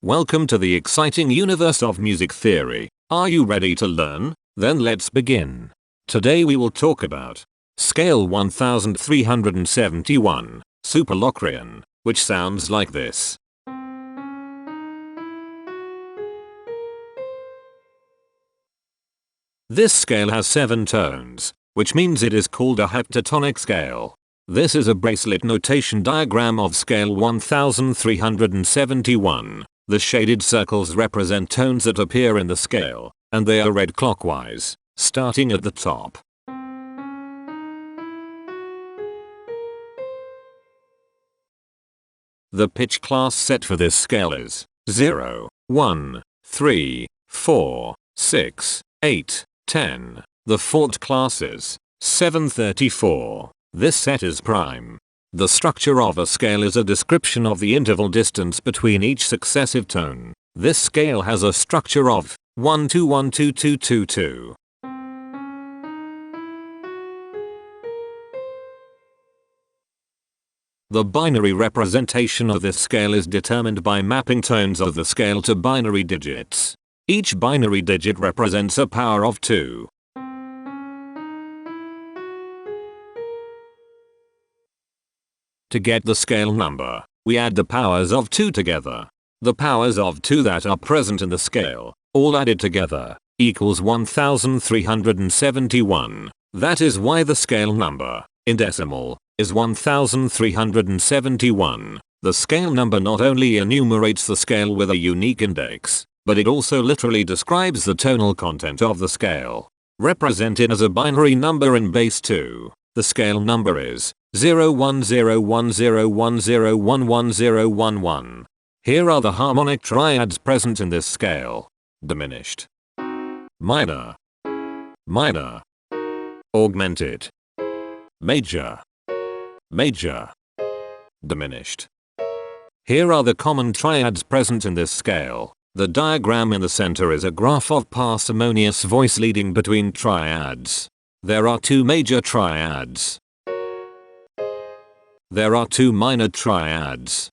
Welcome to the exciting universe of music theory. Are you ready to learn? Then let's begin. Today we will talk about Scale 1371, Superlocrian, which sounds like this. This scale has 7 tones, which means it is called a heptatonic scale. This is a bracelet notation diagram of scale 1371. The shaded circles represent tones that appear in the scale, and they are read clockwise, starting at the top. The pitch class set for this scale is 0, 1, 3, 4, 6, 8, 10. The Fort class is 734. This set is prime. The structure of a scale is a description of the interval distance between each successive tone. This scale has a structure of 1 2 1 2 2 2 2. The binary representation of this scale is determined by mapping tones of the scale to binary digits. Each binary digit represents a power of 2. To get the scale number, we add the powers of 2 together. The powers of 2 that are present in the scale, all added together, equals 1371. That is why the scale number, in decimal, is 1371. The scale number not only enumerates the scale with a unique index, but it also literally describes the tonal content of the scale. Represented as a binary number in base 2, the scale number is 01010101111. Here are the harmonic triads present in this scale. Diminished, minor, minor, augmented, major, major, diminished. Here are the common triads present in this scale. The diagram in the center is a graph of parsimonious voice leading between triads. There are 2 major triads. There are 2 minor triads.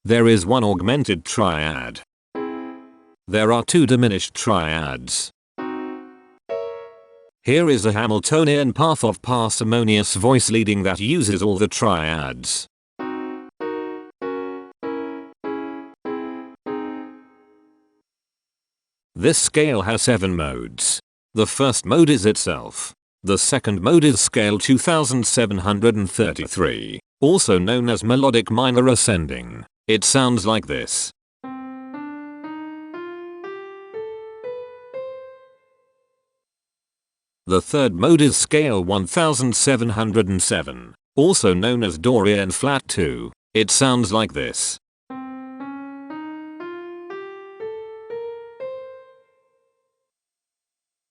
There is 1 augmented triad. There are 2 diminished triads. Here is a Hamiltonian path of parsimonious voice leading that uses all the triads. This scale has 7 modes. The first mode is itself. The second mode is scale 2733, also known as melodic minor ascending. It sounds like this. The third mode is scale 1707, also known as Dorian flat 2. It sounds like this.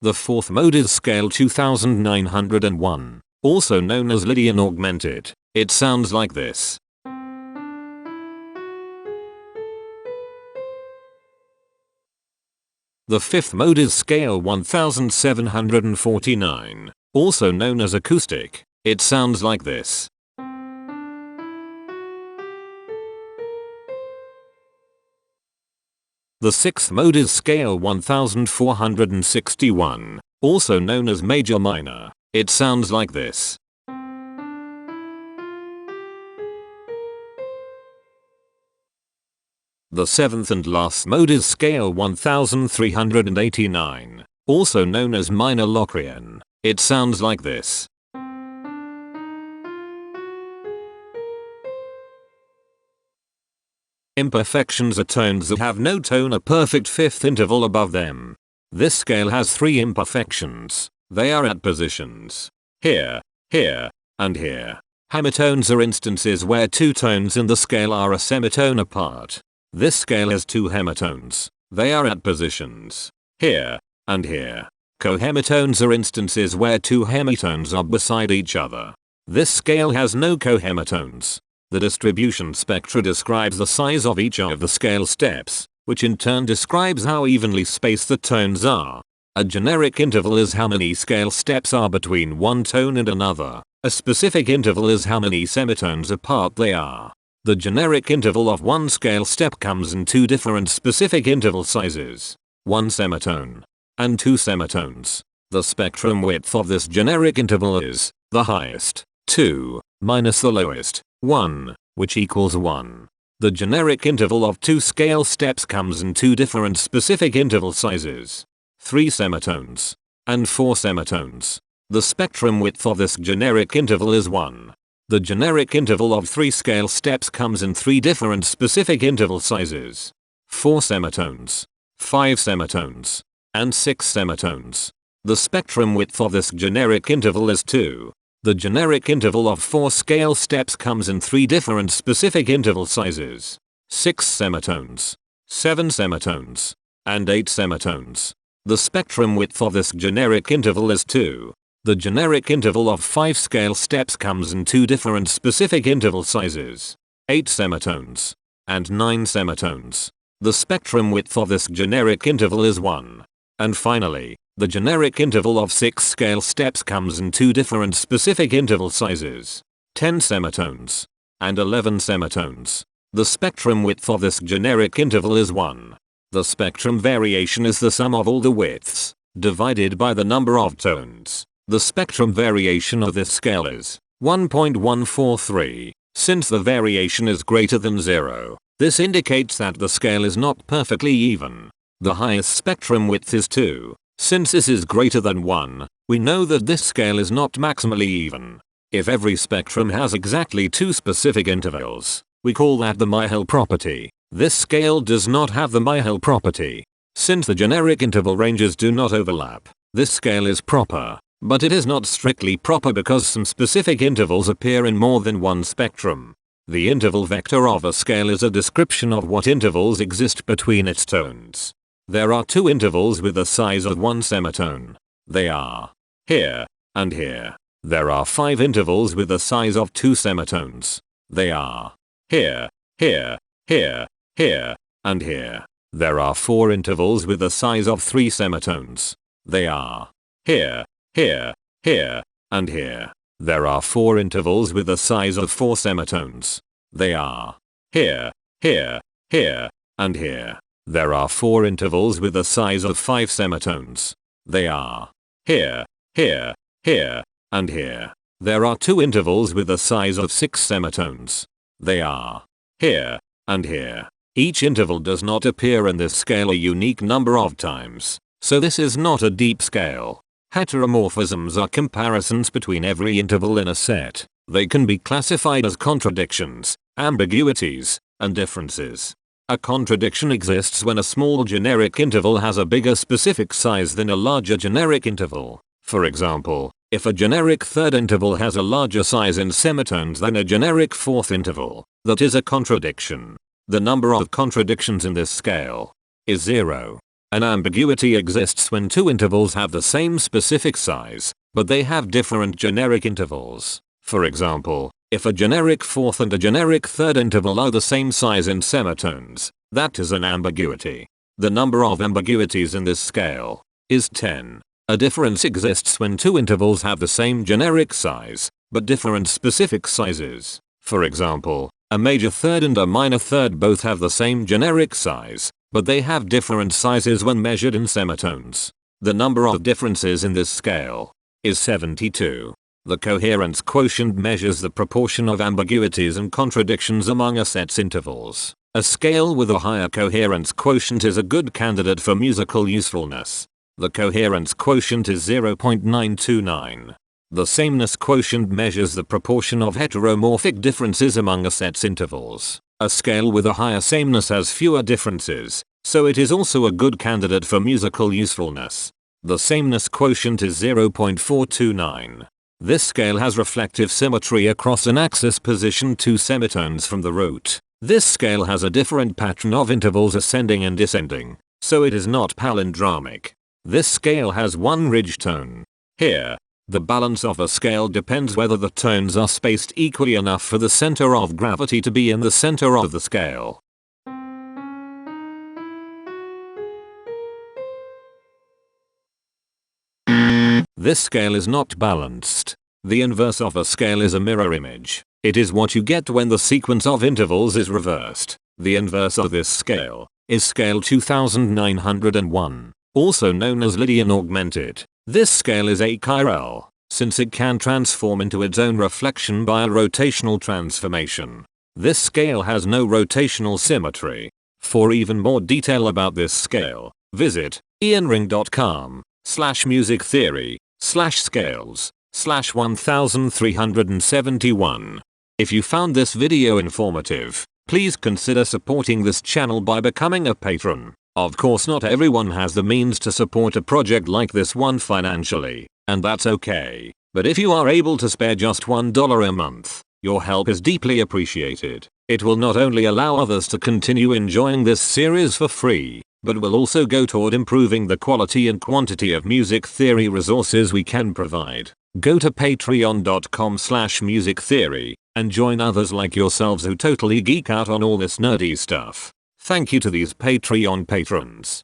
The fourth mode is scale 2901, also known as Lydian Augmented. It sounds like this. The fifth mode is scale 1749, also known as acoustic. It sounds like this. The sixth mode is scale 1461, also known as major minor. It sounds like this. The seventh and last mode is scale 1389, also known as minor Locrian. It sounds like this. Imperfections are tones that have no tone, a perfect fifth interval above them. This scale has 3 imperfections. They are at positions here, here, and here. Hemitones are instances where 2 tones in the scale are a semitone apart. This scale has 2 hemitones. They are at positions here and here. Cohemitones are instances where 2 hemitones are beside each other. This scale has no cohemitones. The distribution spectra describes the size of each of the scale steps, which in turn describes how evenly spaced the tones are. A generic interval is how many scale steps are between one tone and another. A specific interval is how many semitones apart they are. The generic interval of one scale step comes in two different specific interval sizes, 1 semitone and 2 semitones. The spectrum width of this generic interval is the highest, 2, minus the lowest, 1, which equals 1. The generic interval of two scale steps comes in two different specific interval sizes, 3 semitones and 4 semitones. The spectrum width of this generic interval is 1. The generic interval of 3 scale steps comes in 3 different specific interval sizes, 4 semitones, 5 semitones, and 6 semitones. The spectrum width of this generic interval is 2. The generic interval of 4 scale steps comes in 3 different specific interval sizes, 6 semitones, 7 semitones, and 8 semitones. The spectrum width of this generic interval is 2. The generic interval of 5 scale steps comes in 2 different specific interval sizes, 8 semitones and 9 semitones. The spectrum width of this generic interval is 1. And finally, the generic interval of 6 scale steps comes in 2 different specific interval sizes, 10 semitones and 11 semitones. The spectrum width of this generic interval is 1. The spectrum variation is the sum of all the widths, divided by the number of tones. The spectrum variation of this scale is 1.143. Since the variation is greater than 0, this indicates that the scale is not perfectly even. The highest spectrum width is 2. Since this is greater than 1, we know that this scale is not maximally even. If every spectrum has exactly 2 specific intervals, we call that the Myhill property. This scale does not have the Myhill property. Since the generic interval ranges do not overlap, this scale is proper. But it is not strictly proper because some specific intervals appear in more than one spectrum. The interval vector of a scale is a description of what intervals exist between its tones. There are 2 intervals with a size of 1 semitone. They are here and here. There are 5 intervals with a size of 2 semitones. They are here, here, here, here, and here. There are 4 intervals with a size of 3 semitones. They are here, here, here, and here. There are 4 intervals with a size of 4 semitones. They are here, here, here, and here. There are 4 intervals with a size of 5 semitones. They are here, here, here, and here. There are 2 intervals with a size of 6 semitones. They are here, and here. Each interval does not appear in this scale a unique number of times, so this is not a deep scale. Heteromorphisms are comparisons between every interval in a set. They can be classified as contradictions, ambiguities, and differences. A contradiction exists when a small generic interval has a bigger specific size than a larger generic interval. For example, if a generic third interval has a larger size in semitones than a generic fourth interval, that is a contradiction. The number of contradictions in this scale is 0. An ambiguity exists when 2 intervals have the same specific size, but they have different generic intervals. For example, if a generic fourth and a generic third interval are the same size in semitones, that is an ambiguity. The number of ambiguities in this scale is 10. A difference exists when 2 intervals have the same generic size, but different specific sizes. For example, a major third and a minor third both have the same generic size, but they have different sizes when measured in semitones. The number of differences in this scale is 72. The coherence quotient measures the proportion of ambiguities and contradictions among a set's intervals. A scale with a higher coherence quotient is a good candidate for musical usefulness. The coherence quotient is 0.929. The sameness quotient measures the proportion of heteromorphic differences among a set's intervals. A scale with a higher sameness has fewer differences, so it is also a good candidate for musical usefulness. The sameness quotient is 0.429. This scale has reflective symmetry across an axis positioned 2 semitones from the root. This scale has a different pattern of intervals ascending and descending, so it is not palindromic. This scale has 1 ridge tone. Here, the balance of a scale depends whether the tones are spaced equally enough for the center of gravity to be in the center of the scale. This scale is not balanced. The inverse of a scale is a mirror image. It is what you get when the sequence of intervals is reversed. The inverse of this scale is scale 2901, also known as Lydian Augmented. This scale is achiral, since it can transform into its own reflection by a rotational transformation. This scale has no rotational symmetry. For even more detail about this scale, visit ianring.com/musictheory/scales/1371. If you found this video informative, please consider supporting this channel by becoming a patron. Of course, not everyone has the means to support a project like this one financially, and that's okay. But if you are able to spare just $1 a month, your help is deeply appreciated. It will not only allow others to continue enjoying this series for free, but will also go toward improving the quality and quantity of music theory resources we can provide. Go to patreon.com/musictheory and join others like yourselves who totally geek out on all this nerdy stuff. Thank you to these Patreon patrons.